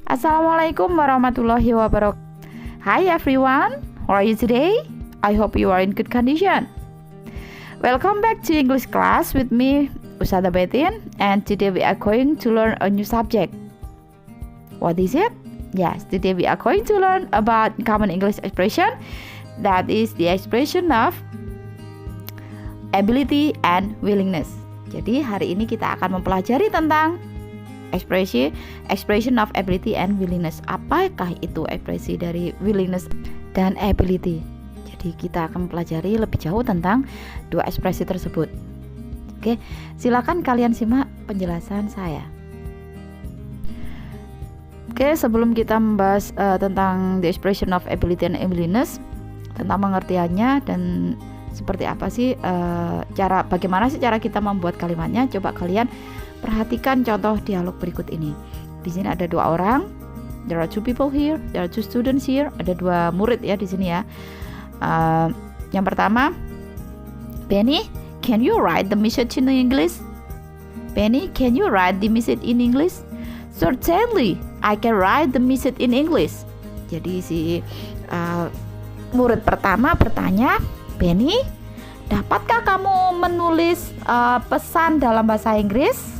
Assalamualaikum warahmatullahi wabarakatuh. Hi everyone, how are you today? I hope you are in good condition. Welcome back to English class with me, Ustadzah Betin, and today we are going to learn a new subject. What is it? Yes, today we are going to learn about common English expression, that is the expression of ability and willingness. Jadi hari ini kita akan mempelajari tentang expression of ability and willingness. Apakah itu ekspresi dari willingness dan ability? Jadi kita akan mempelajari lebih jauh tentang dua ekspresi tersebut. Oke, silakan kalian simak penjelasan saya. Oke, sebelum kita membahas tentang the expression of ability and willingness, tentang pengertiannya dan seperti apa sih bagaimana sih cara kita membuat kalimatnya, coba kalian perhatikan contoh dialog berikut ini. Di sini ada dua orang. There are two people here. There are two students here. Ada dua murid ya di sini ya. Yang pertama, Benny, can you write the message in English? Benny, can you write the message in English? Certainly, I can write the message in English. Jadi si murid pertama bertanya, Benny, dapatkah kamu menulis pesan dalam bahasa Inggris?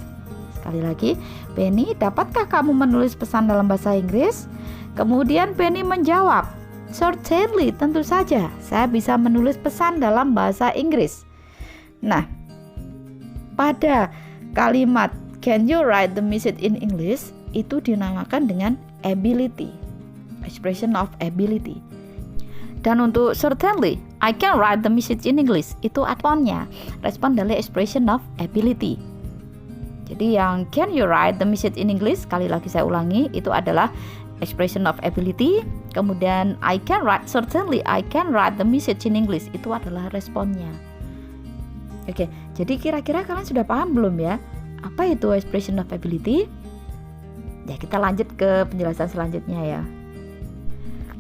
Sekali lagi, Benny, dapatkah kamu menulis pesan dalam bahasa Inggris? Kemudian Benny menjawab, certainly, tentu saja, saya bisa menulis pesan dalam bahasa Inggris. Nah, pada kalimat can you write the message in English itu dinamakan dengan ability, expression of ability. Dan untuk certainly, I can write the message in English, itu responnya, respon dari expression of ability. Jadi yang can you write the message in English, sekali lagi saya ulangi, itu adalah expression of ability. Kemudian I can write, certainly I can write the message in English, itu adalah responnya. Oke, jadi kira-kira kalian sudah paham belum ya, apa itu expression of ability? Ya, kita lanjut ke penjelasan selanjutnya ya.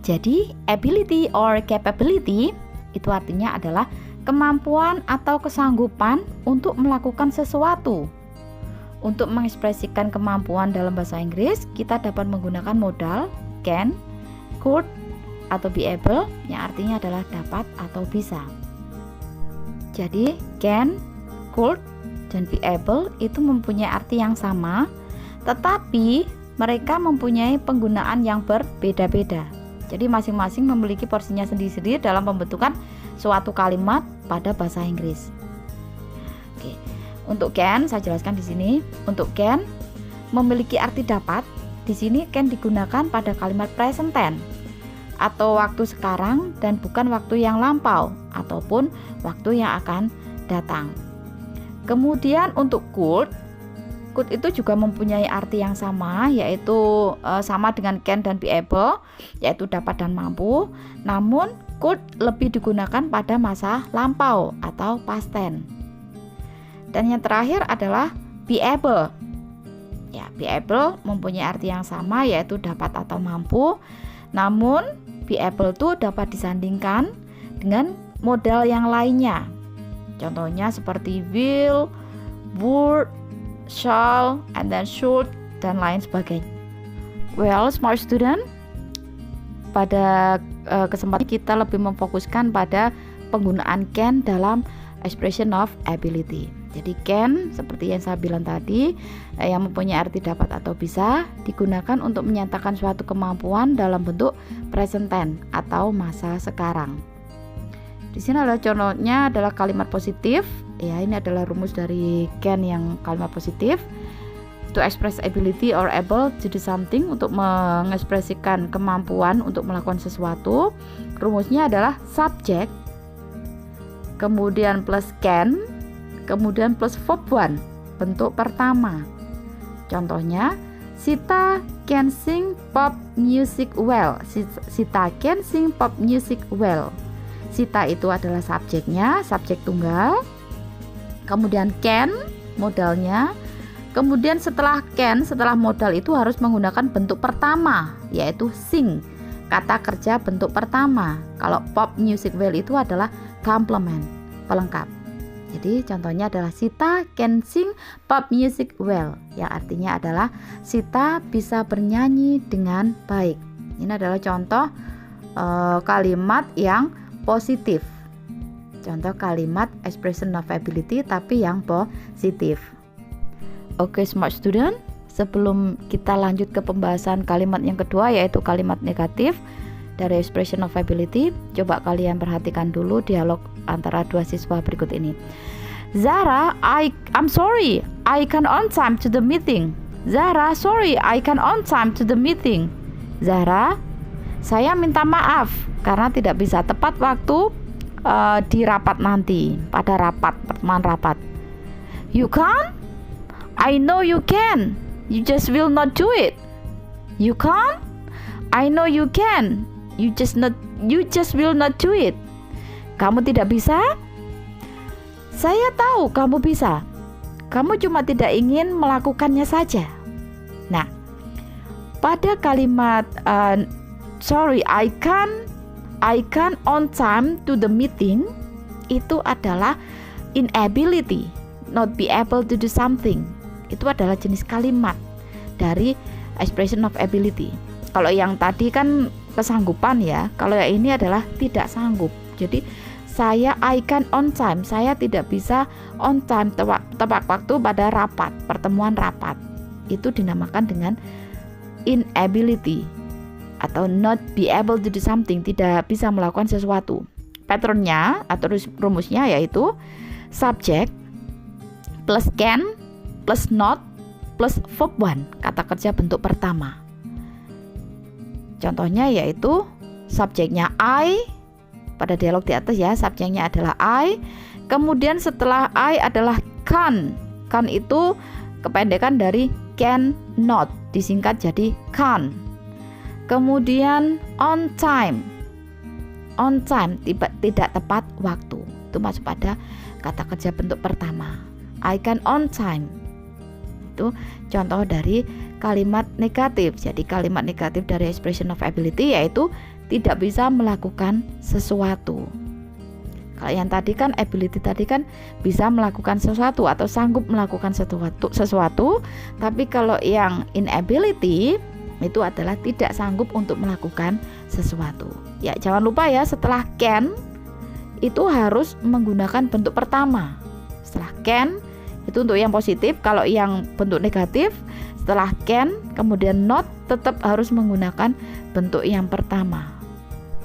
Jadi, ability or capability itu artinya adalah kemampuan atau kesanggupan untuk melakukan sesuatu. Untuk mengekspresikan kemampuan dalam bahasa Inggris, kita dapat menggunakan modal can, could, atau be able, yang artinya adalah dapat atau bisa. Jadi, can, could, dan be able itu mempunyai arti yang sama, tetapi mereka mempunyai penggunaan yang berbeda-beda. Jadi masing-masing memiliki porsinya sendiri-sendiri dalam pembentukan suatu kalimat pada bahasa Inggris. Oke. Untuk can saya jelaskan di sini. Untuk can memiliki arti dapat. Di sini can digunakan pada kalimat present tense atau waktu sekarang dan bukan waktu yang lampau ataupun waktu yang akan datang. Kemudian untuk could itu juga mempunyai arti yang sama, yaitu sama dengan can dan be able, yaitu dapat dan mampu. Namun could lebih digunakan pada masa lampau atau past tense. Dan yang terakhir adalah be able. Ya, be able mempunyai arti yang sama, yaitu dapat atau mampu. Namun be able itu dapat disandingkan dengan modal yang lainnya. Contohnya seperti will, would, shall, and then should, dan lain sebagainya. Well, smart student, pada kesempatan kita lebih memfokuskan pada penggunaan can dalam expression of ability. Jadi can, seperti yang saya bilang tadi, yang mempunyai arti dapat atau bisa, digunakan untuk menyatakan suatu kemampuan dalam bentuk present tense atau masa sekarang. Di sini adalah contohnya adalah kalimat positif. Ya, ini adalah rumus dari can yang kalimat positif. To express ability or able to do something, untuk mengekspresikan kemampuan untuk melakukan sesuatu. Rumusnya adalah subject, kemudian plus can, kemudian plus verb one, bentuk pertama. Contohnya, Sita can sing pop music well. Sita can sing pop music well. Sita itu adalah subjeknya, subjek tunggal. Kemudian can, modalnya. Kemudian setelah can, setelah modal itu harus menggunakan bentuk pertama, yaitu sing, kata kerja bentuk pertama. Kalau pop music well itu adalah complement, pelengkap. Jadi contohnya adalah Sita can sing pop music well, yang artinya adalah Sita bisa bernyanyi dengan baik. Ini adalah contoh kalimat yang positif. Contoh kalimat expression of ability tapi yang positif. Oke, smart student, sebelum kita lanjut ke pembahasan kalimat yang kedua yaitu kalimat negatif dari expression of ability, coba kalian perhatikan dulu dialog antara dua siswa berikut ini. Zara, I'm sorry, I can't on time to the meeting. Zara, sorry, I can't on time to the meeting. Zara, saya minta maaf karena tidak bisa tepat waktu di rapat nanti, pada rapat, pertemuan rapat. You can't? I know you can. You just will not do it. You can't? I know you can. You just will not do it. Kamu tidak bisa? Saya tahu kamu bisa. Kamu cuma tidak ingin melakukannya saja. Nah, pada kalimat sorry, I can't on time to the meeting, itu adalah inability, not be able to do something. Itu adalah jenis kalimat dari expression of ability. Kalau yang tadi kan kesanggupan ya, kalau yang ini adalah tidak sanggup. Jadi I can't on time, saya tidak bisa on time tepat waktu pada rapat, pertemuan rapat. Itu dinamakan dengan inability atau not be able to do something, tidak bisa melakukan sesuatu. Patternnya atau rumusnya yaitu subject plus can plus not plus verb one, kata kerja bentuk pertama. Contohnya yaitu subjeknya I, pada dialog di atas ya, subjeknya adalah I, kemudian setelah I adalah can. Can itu kependekan dari can not, disingkat jadi can. Kemudian on time, tidak tepat waktu, itu masuk pada kata kerja bentuk pertama. I can on time, itu contoh dari kalimat negatif. Jadi kalimat negatif dari expression of ability yaitu tidak bisa melakukan sesuatu. Kalau yang tadi kan ability tadi kan bisa melakukan sesuatu atau sanggup melakukan sesuatu, tapi kalau yang inability itu adalah tidak sanggup untuk melakukan sesuatu. Ya, jangan lupa ya, setelah can itu harus menggunakan bentuk pertama. Setelah can itu untuk yang positif, kalau yang bentuk negatif setelah can kemudian not tetap harus menggunakan bentuk yang pertama.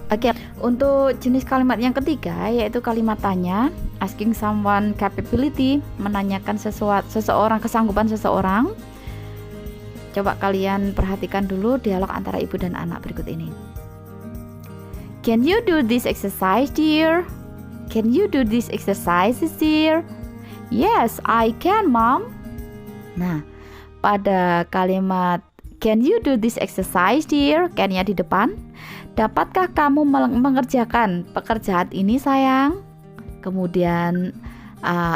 Oke, untuk jenis kalimat yang ketiga yaitu kalimat tanya, asking someone capability, menanyakan seseorang kesanggupan seseorang. Coba kalian perhatikan dulu dialog antara ibu dan anak berikut ini. Can you do this exercise, dear? Can you do this exercise, dear? Yes, I can, Mom. Nah, pada kalimat can you do this exercise, dear? Can-nya di depan. Dapatkah kamu mengerjakan pekerjaan ini, sayang? Kemudian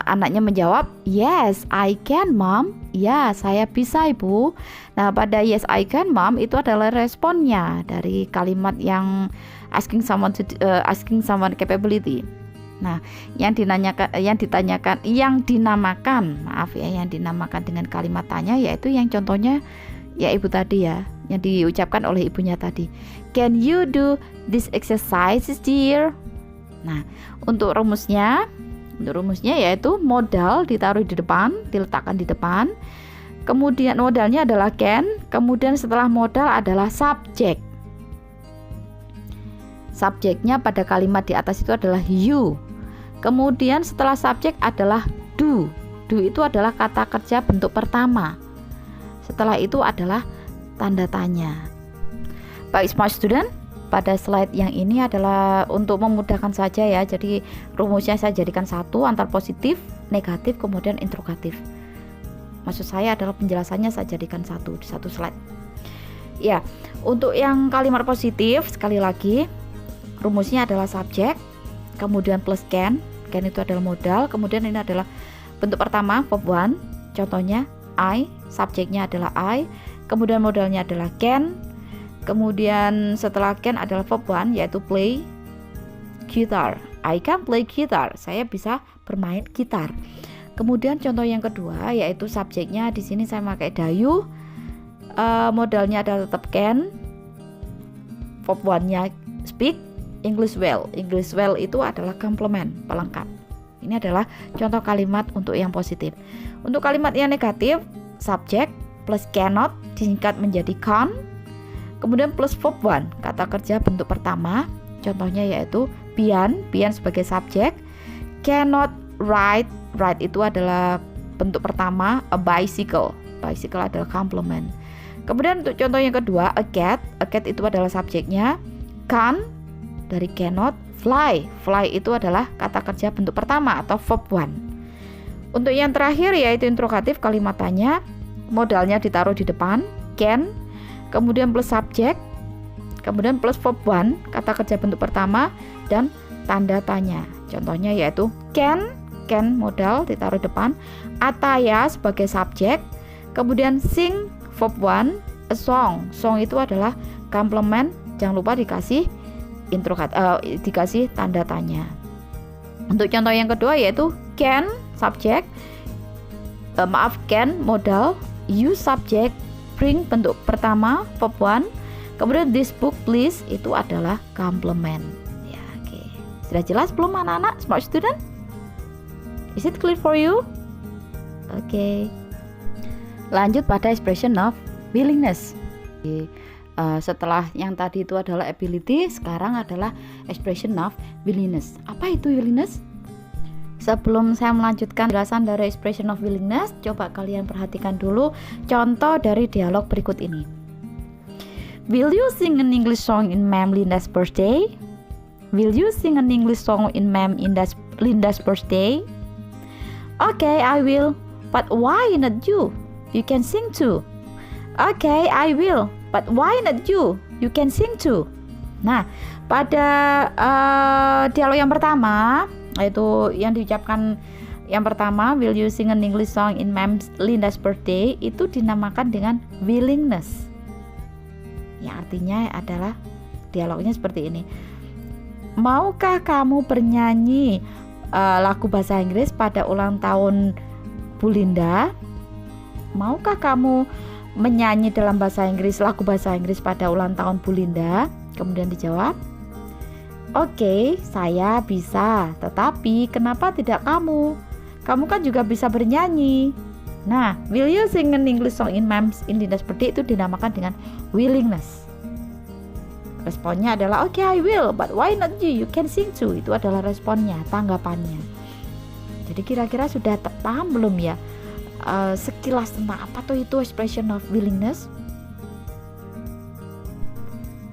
anaknya menjawab, yes, I can, Mom. Ya, saya bisa, Ibu. Nah, pada yes, I can, Mom itu adalah responnya dari kalimat yang asking someone capability. Nah, yang dinamakan dengan kalimat tanya yaitu yang contohnya ya ibu tadi ya, yang diucapkan oleh ibunya tadi. Can you do this exercise, dear? Nah, untuk rumusnya yaitu modal diletakkan di depan. Kemudian modalnya adalah can, kemudian setelah modal adalah subjek. Subjeknya pada kalimat di atas itu adalah you. Kemudian setelah subjek adalah do. Do itu adalah kata kerja bentuk pertama. Setelah itu adalah tanda tanya. Baik, smart student, pada slide yang ini adalah untuk memudahkan saja ya. Jadi rumusnya saya jadikan satu, antara positif, negatif, kemudian interrogatif. Maksud saya adalah penjelasannya saya jadikan satu di satu slide. Ya, untuk yang kalimat positif sekali lagi rumusnya adalah subjek, kemudian plus can itu adalah modal, kemudian ini adalah bentuk pertama verb one, contohnya I, subjeknya adalah I, kemudian modalnya adalah can, kemudian setelah can adalah verb one yaitu play guitar. I can play guitar, saya bisa bermain gitar. Kemudian contoh yang kedua yaitu subjeknya di sini saya pakai Dayu. Modalnya adalah tetap can. Verb 1-nya speak, English well. English well itu adalah komplement, pelengkap. Ini adalah contoh kalimat untuk yang positif. Untuk kalimat yang negatif, subjek plus cannot disingkat menjadi can't. Kemudian plus verb 1, kata kerja bentuk pertama. Contohnya yaitu Bian sebagai subjek. Cannot ride itu adalah bentuk pertama. A bicycle adalah komplement. Kemudian untuk contoh yang kedua, a cat itu adalah subjeknya. Can't dari cannot. Fly itu adalah kata kerja bentuk pertama atau verb 1. Untuk yang terakhir yaitu interrogatif, kalimat tanya, modalnya ditaruh di depan, can, kemudian plus subjek, kemudian plus verb 1, kata kerja bentuk pertama, dan tanda tanya. Contohnya yaitu can modal ditaruh depan, Ataya sebagai subjek, kemudian sing verb 1, a song itu adalah komplement, jangan lupa dikasih dikasih tanda tanya. Untuk contoh yang kedua yaitu can subjek, can modal, you subjek, bring bentuk pertama verb 1, kemudian this book please itu adalah komplement. Ya, oke. Sudah jelas belum anak-anak smart student? Is it clear for you? Oke. Lanjut pada expression of willingness. Setelah yang tadi itu adalah ability, sekarang adalah expression of willingness. Apa itu willingness? Sebelum saya melanjutkan penjelasan dari expression of willingness, coba kalian perhatikan dulu contoh dari dialog berikut ini. Will you sing an English song in Ma'am Linda's birthday? Will you sing an English song in Ma'am Linda's birthday? Okay, I will. But why not you? You can sing too. Okay, I will. But why not you? You can sing too. Nah, pada dialog yang pertama, yaitu yang diucapkan yang pertama, will you sing an English song in Ma'am Linda's birthday, itu dinamakan dengan willingness. Yang artinya adalah dialognya seperti ini. Maukah kamu bernyanyi lagu bahasa Inggris pada ulang tahun Bu Linda? Maukah kamu menyanyi dalam bahasa Inggris lagu bahasa Inggris pada ulang tahun Bu Linda? Kemudian dijawab, oke, saya bisa. Tetapi kenapa tidak kamu? Kamu kan juga bisa bernyanyi. Nah, will you sing an English song in Ma'am Linda's birthday itu dinamakan dengan willingness. Responnya adalah oke, I will, but why not you? You can sing too. Itu adalah responnya, tanggapannya. Jadi kira-kira sudah paham belum ya? Sekilas tentang apa tuh itu expression of willingness.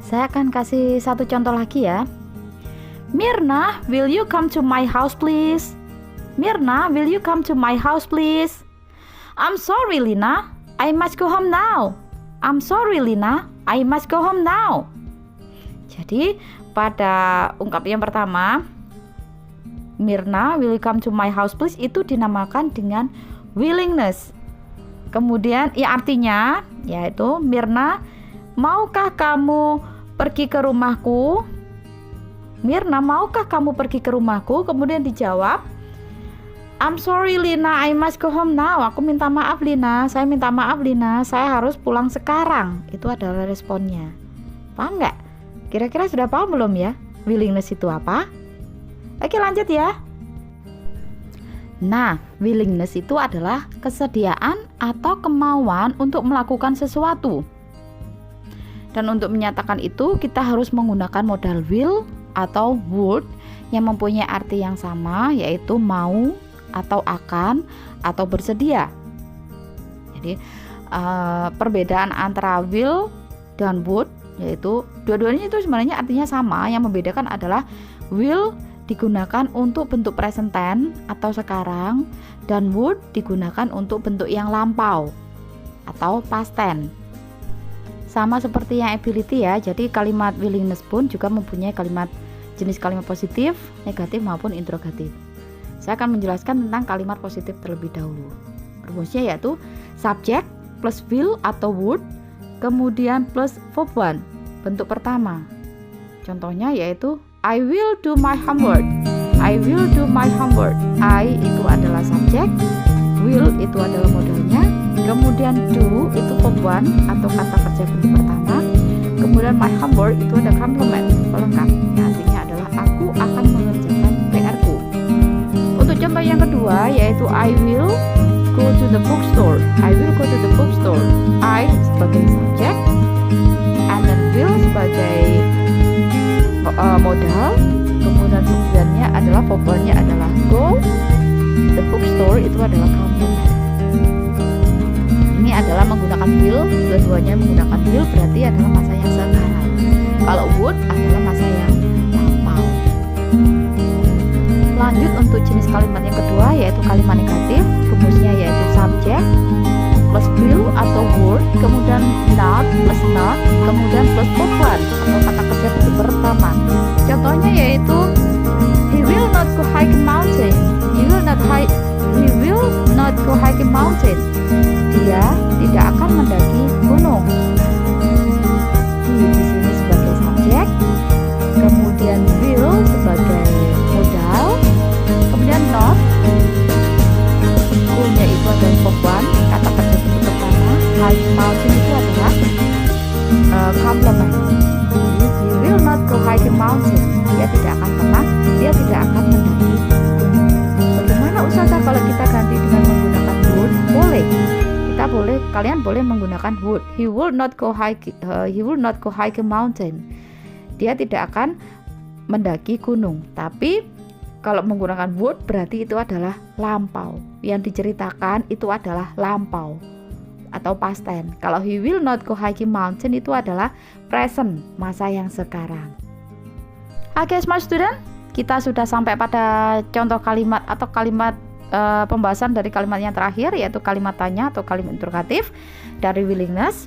Saya akan kasih satu contoh lagi ya. Mirna, will you come to my house please? Mirna, will you come to my house please? I'm sorry Lina, I must go home now. I'm sorry Lina, I must go home now. Jadi pada ungkapan yang pertama, Mirna, will you come to my house please, itu dinamakan dengan willingness. Kemudian ya artinya yaitu Mirna, maukah kamu pergi ke rumahku? Mirna, maukah kamu pergi ke rumahku? Kemudian dijawab, I'm sorry Lina, I must go home now. Aku minta maaf Lina, saya minta maaf Lina, saya harus pulang sekarang. Itu adalah responnya. Paham nggak? Kira-kira sudah paham belum ya? Willingness itu apa? Oke, lanjut ya. Nah, willingness itu adalah kesediaan atau kemauan untuk melakukan sesuatu. Dan untuk menyatakan itu, kita harus menggunakan modal will atau would yang mempunyai arti yang sama, yaitu mau atau akan atau bersedia. Jadi, perbedaan antara will dan would, yaitu dua-duanya itu sebenarnya artinya sama. Yang membedakan adalah will digunakan untuk bentuk present tense atau sekarang, dan would digunakan untuk bentuk yang lampau atau past tense. Sama seperti yang ability ya. Jadi kalimat willingness pun juga mempunyai jenis kalimat positif, negatif maupun interrogatif. Saya akan menjelaskan tentang kalimat positif terlebih dahulu. Rumusnya yaitu subject plus will atau would, kemudian plus verb 1 bentuk pertama. Contohnya yaitu I will do my homework. I will do my homework. I itu adalah subjek, will itu adalah modalnya, kemudian do itu verb one atau kata kerja bentuk pertama, kemudian my homework itu ada complement pelengkap yang artinya adalah aku akan mengerjakan PR-ku. Untuk contoh yang kedua yaitu I will go to the bookstore. I will go to the bookstore. I sebagai subjek, and then will sebagai modal, kemudian subjeknya adalah verb-nya adalah go. The bookstore itu adalah complement. Ini adalah menggunakan will, dua-duanya menggunakan will berarti adalah masa yang sekarang. Kalau would adalah masa yang lampau. Lanjut untuk jenis kalimat yang kedua yaitu kalimat negatif. Rumusnya yaitu subject plus will atau would, kemudian not plus not, kemudian plus verb one atau kata kerja bentuk pertama. Contohnya yaitu he will not go hiking mountain. He will not go hiking mountain. Dia tidak akan mendaki gunung. Di sini sebagai subjek, kemudian will sebagai modal, kemudian not, go-nya itu adalah verb one, kata kerja bentuk pertama, hiking mountain itu adalah complement. He will not go hiking mountain. Dia tidak akan mendaki gunung. Bagaimana usaha kalau kita ganti dengan menggunakan would? Kalian boleh menggunakan would. He will not go hiking mountain. Dia tidak akan mendaki gunung. Tapi kalau menggunakan would berarti itu adalah lampau. Yang diceritakan itu adalah lampau atau past tense. Kalau he will not go hiking mountain itu adalah present, masa yang sekarang. Oke, smart student, kita sudah sampai pada contoh kalimat atau kalimat pembahasan dari kalimat yang terakhir yaitu kalimat tanya atau kalimat interrogatif dari willingness.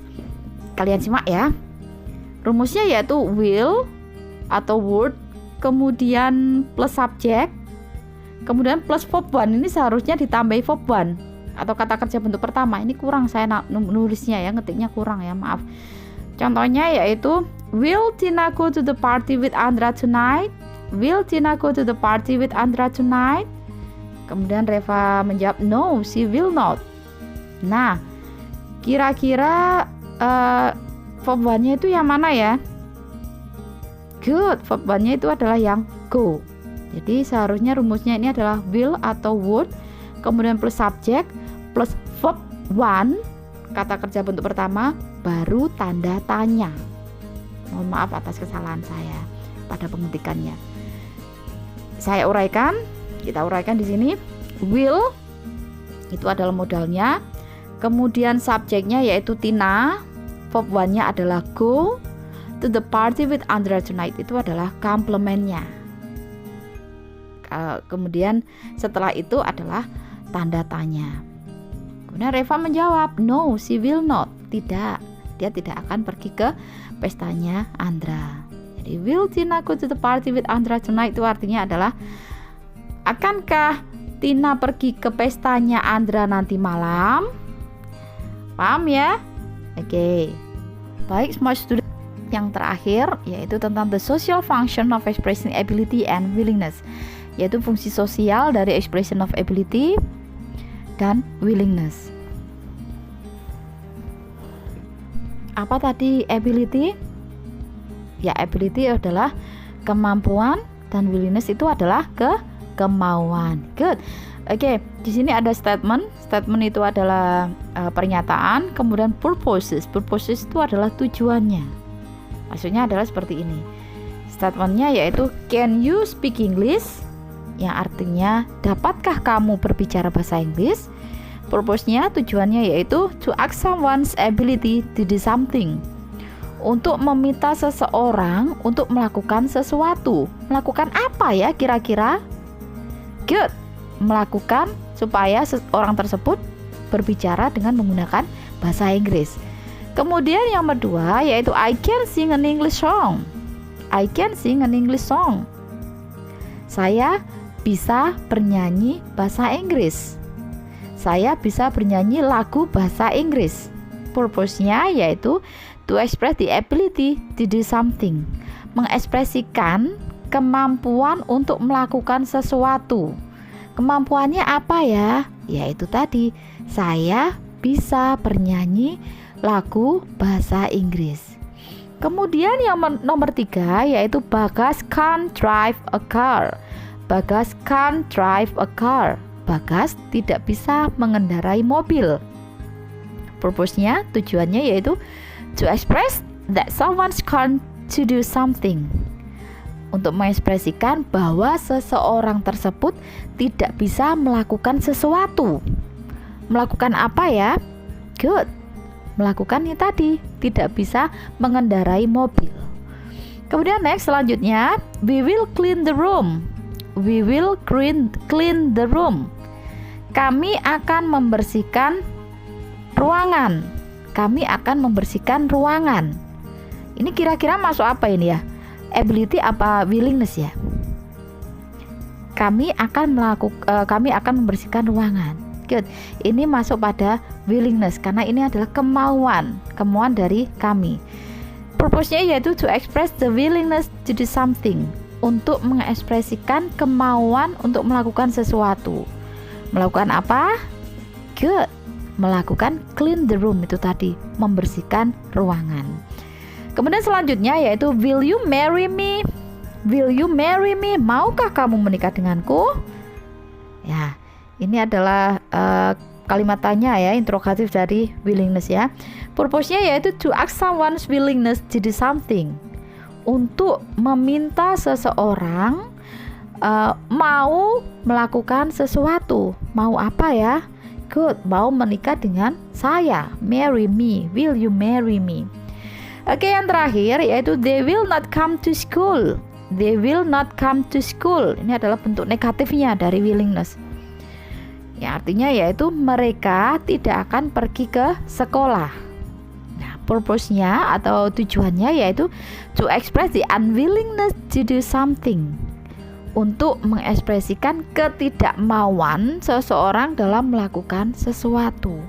Kalian simak ya. Rumusnya yaitu will atau would, kemudian plus subject, kemudian plus verb one. Ini seharusnya ditambahi verb one atau kata kerja bentuk pertama. Ini kurang saya nulisnya ya, ngetiknya kurang ya, maaf. Contohnya yaitu will Tina go to the party with Andra tonight? Will Tina go to the party with Andra tonight? Kemudian Reva menjawab no, she will not. Nah, kira-kira verb one-nya itu yang mana ya? Good, verb one-nya itu adalah yang go. Jadi seharusnya rumusnya ini adalah will atau would, kemudian plus subject, plus verb one, kata kerja bentuk pertama, baru tanda tanya. Mohon maaf atas kesalahan saya pada pengetikannya. Kita uraikan di sini. Will itu adalah modalnya, kemudian subjeknya yaitu Tina, verb one-nya adalah go to the party with Andra tonight, itu adalah complementnya. Kemudian setelah itu adalah tanda tanya. Kemudian Reva menjawab no, she will not. Tidak, dia tidak akan pergi ke pestanya Andra. Jadi will Tina go to the party with Andra tonight itu artinya adalah akankah Tina pergi ke pestanya Andra nanti malam? Paham ya? Oke. Baik, smart student. Yang terakhir yaitu tentang the social function of expressing ability and willingness, yaitu fungsi sosial dari expression of ability dan willingness. Apa tadi ability? Ya, ability adalah kemampuan dan willingness itu adalah kemauan. Good. Oke, di sini ada statement. Statement itu adalah pernyataan, kemudian purposes. Purposes itu adalah tujuannya. Maksudnya adalah seperti ini. Statementnya yaitu can you speak English? Yang artinya dapatkah kamu berbicara bahasa Inggris? Purpose-nya, tujuannya yaitu to ask someone's ability to do something. Untuk meminta seseorang untuk melakukan sesuatu. Melakukan apa ya kira-kira? Good. Melakukan supaya orang tersebut berbicara dengan menggunakan bahasa Inggris. Kemudian yang kedua yaitu I can sing an English song. I can sing an English song. Saya bisa bernyanyi bahasa Inggris. Saya bisa bernyanyi lagu bahasa Inggris. Purpose-nya yaitu to express the ability to do something. Mengekspresikan kemampuan untuk melakukan sesuatu. Kemampuannya apa ya? Yaitu tadi, saya bisa bernyanyi lagu bahasa Inggris. Kemudian yang nomor 3 yaitu Bagas can't drive a car. Bagas can't drive a car. Bagas tidak bisa mengendarai mobil. Purpose-nya, tujuannya yaitu to express that someone's can't to do something. Untuk mengekspresikan bahwa seseorang tersebut tidak bisa melakukan sesuatu. Melakukan apa ya? Good. Melakukan ini tadi, tidak bisa mengendarai mobil. Kemudian next, selanjutnya, we will clean the room. We will clean the room. Kami akan membersihkan ruangan. Kami akan membersihkan ruangan. Ini kira-kira masuk apa ini ya? Ability apa willingness ya? Kami akan membersihkan ruangan. Good. Ini masuk pada willingness karena ini adalah kemauan dari kami. Purpose-nya yaitu to express the willingness to do something, untuk mengekspresikan kemauan untuk melakukan sesuatu. Melakukan apa? Good. Melakukan clean the room, itu tadi, membersihkan ruangan. Kemudian selanjutnya yaitu will you marry me? Will you marry me? Maukah kamu menikah denganku? Ya, ini adalah kalimat tanya ya, interrogatif dari willingness ya. Purpose-nya yaitu to ask someone's willingness to do something, untuk meminta seseorang mau melakukan sesuatu. Mau apa ya? Good, mau menikah dengan saya. Marry me. Will you marry me? Oke, yang terakhir yaitu they will not come to school. They will not come to school. Ini adalah bentuk negatifnya dari willingness. Ya, artinya yaitu mereka tidak akan pergi ke sekolah. Nah, purpose-nya atau tujuannya yaitu to express the unwillingness to do something, untuk mengekspresikan ketidakmauan seseorang dalam melakukan sesuatu.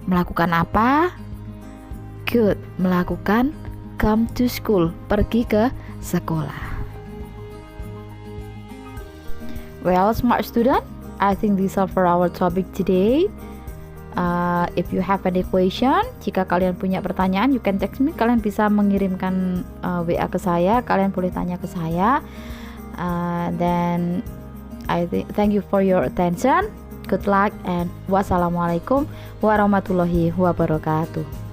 Melakukan apa? Good, melakukan come to school, pergi ke sekolah. Well, smart student, I think these are for our topic today. If you have any question, jika kalian punya pertanyaan, you can text me. Kalian bisa mengirimkan WA ke saya, kalian boleh tanya ke saya. Then I thank you for your attention. Good luck and wassalamualaikum warahmatullahi wabarakatuh.